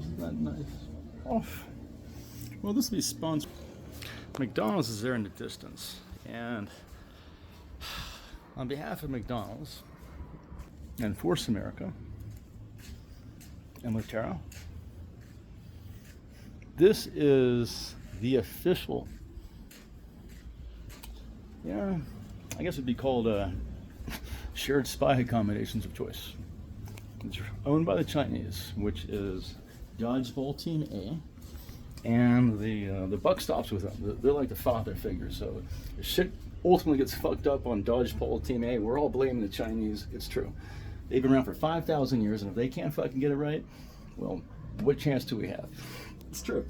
Wasn't that nice? Oh, well, this will be sponsored. McDonald's is there in the distance, and on behalf of McDonald's and Force America and Lutero, this is the official, I guess it'd be called shared spy accommodations of choice. It's owned by the Chinese, which is Dodgeball Team A, and the buck stops with them. They're like the father figure. So if shit ultimately gets fucked up on Dodgeball Team A, we're all blaming the Chinese. It's true. They've been around for 5,000 years, and if they can't fucking get it right, well, what chance do we have? It's true.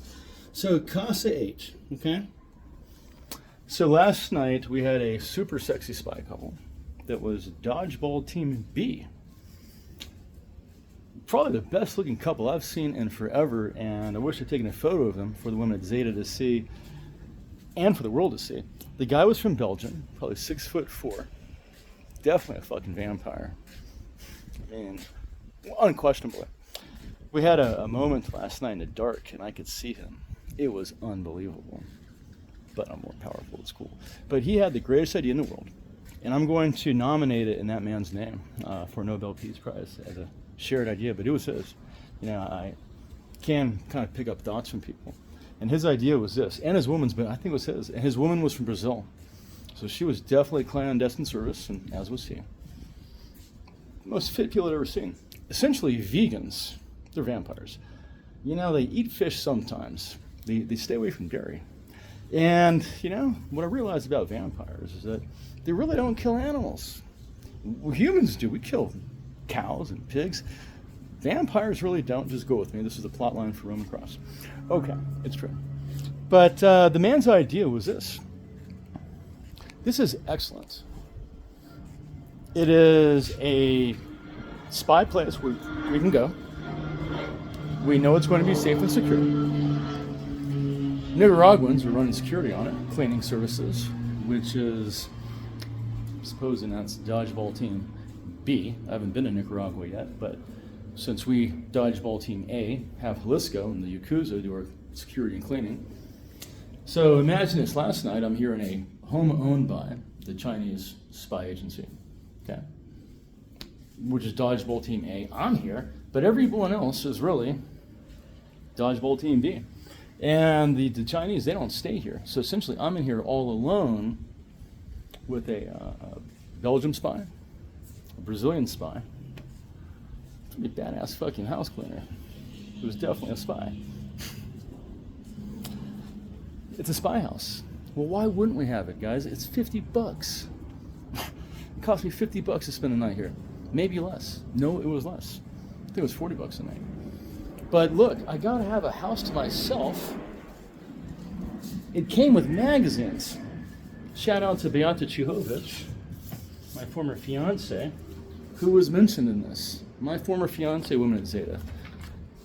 So Casa H, okay? So last night we had a super sexy spy couple that was Dodgeball Team B. Probably the best looking couple I've seen in forever, and I wish I'd taken a photo of them for the women at Zeta to see and for the world to see. The guy was from Belgium, probably 6'4", definitely a fucking vampire. I mean, unquestionably. We had a moment last night in the dark and I could see him. It was unbelievable, but I'm more powerful, it's cool. But he had the greatest idea in the world, and I'm going to nominate it in that man's name for a Nobel Peace Prize as a shared idea, but it was his. I can kind of pick up thoughts from people. And his idea was this, and his woman's, but I think it was his. And his woman was from Brazil. So she was definitely clandestine service, and as was he. Most fit people I've ever seen. Essentially vegans. They're vampires. They eat fish sometimes. They stay away from dairy. And, what I realized about vampires is that they really don't kill animals. Humans do. We kill cows and pigs. Vampires really don't. Just go with me. This is the plot line for Roman Cross. Okay, it's true. But the man's idea was this. This is excellent. It is a spy place where we can go. We know it's going to be safe and secure. Nicaraguans are running security on it, cleaning services, which is, supposing that's Dodgeball Team B. I haven't been to Nicaragua yet, but since we, Dodgeball Team A, have Jalisco and the Yakuza do our security and cleaning. So imagine this, last night I'm here in a home owned by the Chinese spy agency, okay, which is Dodgeball Team A. I'm here, but everyone else is really Dodgeball Team B. And the Chinese, they don't stay here. So essentially I'm in here all alone with a Belgian spy, a Brazilian spy, a badass fucking house cleaner who's definitely a spy. It's a spy house. Well, why wouldn't we have it, guys? It's $50. It cost me $50 to spend a night here. Maybe less. No, it was less. I think it was $40 a night. But look, I gotta have a house to myself. It came with magazines. Shout out to Beata Chuhovich, my former fiance, who was mentioned in this. My former fiance, woman at Zeta,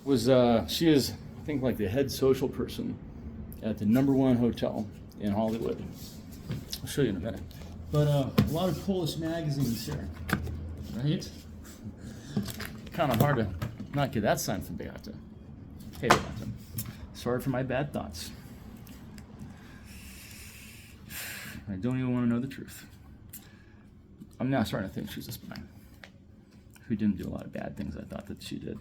was, she is, I think, like the head social person at the #1 hotel in Hollywood. I'll show you in a minute. But a lot of Polish magazines here, right? Kind of hard to not get that sign from Beata. Hey, Beata. Sorry for my bad thoughts. I don't even want to know the truth. I'm now starting to think she's a spy who didn't do a lot of bad things I thought that she did.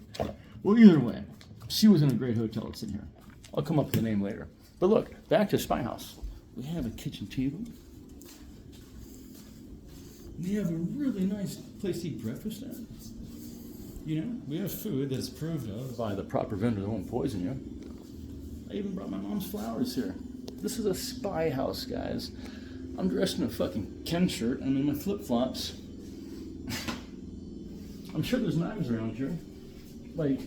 Well, either way, she was in a great hotel that's in here. I'll come up with the name later. But look, back to Spy House. We have a kitchen table. We have a really nice place to eat breakfast at. We have food that's approved of by the proper vendor that won't poison you. I even brought my mom's flowers here. This is a spy house, guys. I'm dressed in a fucking Ken shirt. I'm in my flip-flops. I'm sure there's knives around here. Like,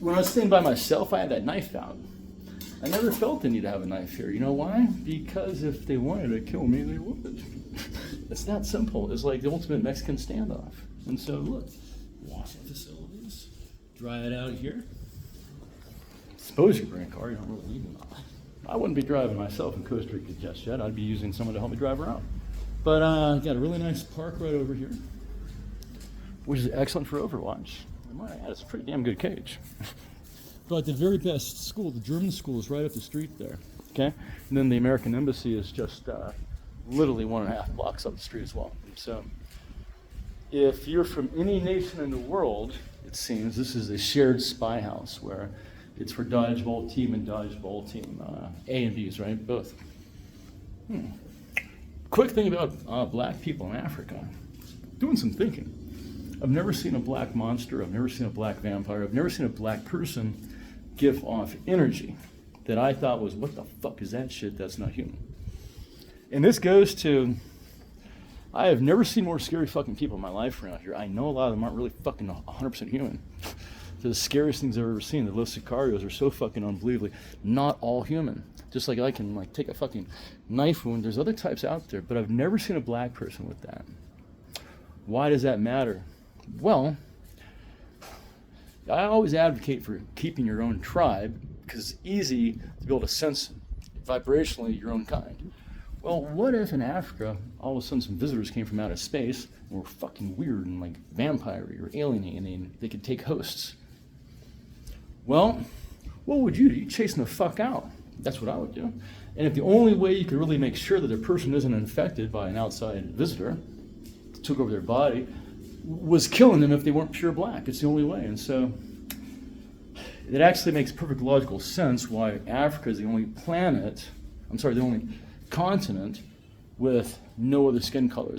when I was staying by myself, I had that knife out. I never felt the need to have a knife here. You know why? Because if they wanted to kill me, they would. It's that simple. It's like the ultimate Mexican standoff. And so, look, washing facilities. Dry it out here. Suppose you bring a car, you don't really need one. I wouldn't be driving myself in Costa Rica just yet. I'd be using someone to help me drive around. But got a really nice park right over here, which is excellent for Overwatch. I might add, it's a pretty damn good cage. But the very best school, the German school, is right up the street there. Okay? And then the American embassy is just literally 1.5 blocks up the street as well. So if you're from any nation in the world, it seems this is a shared spy house where it's for Dodgeball team and Dodgeball team. A and B's, right? Both. Quick thing about black people in Africa. Doing some thinking. I've never seen a black monster. I've never seen a black vampire. I've never seen a black person give off energy that I thought was, what the fuck is that shit? That's not human. And this goes to, I have never seen more scary fucking people in my life around here. I know a lot of them aren't really fucking 100% human. They're the scariest things I've ever seen. The Los Sicarios are so fucking unbelievably not all human. Just like I can like take a fucking knife wound. There's other types out there, but I've never seen a black person with that. Why does that matter? Well, I always advocate for keeping your own tribe because it's easy to be able to sense vibrationally your own kind. Well, what if in Africa, all of a sudden some visitors came from outer space and were fucking weird and like vampire-y or alien-y and they could take hosts? Well, what would you do? You'd chase them the fuck out. That's what I would do. And if the only way you could really make sure that a person isn't infected by an outside visitor, took over their body, was killing them if they weren't pure black. It's the only way. And so it actually makes perfect logical sense why Africa is the only the only continent with no other skin colors.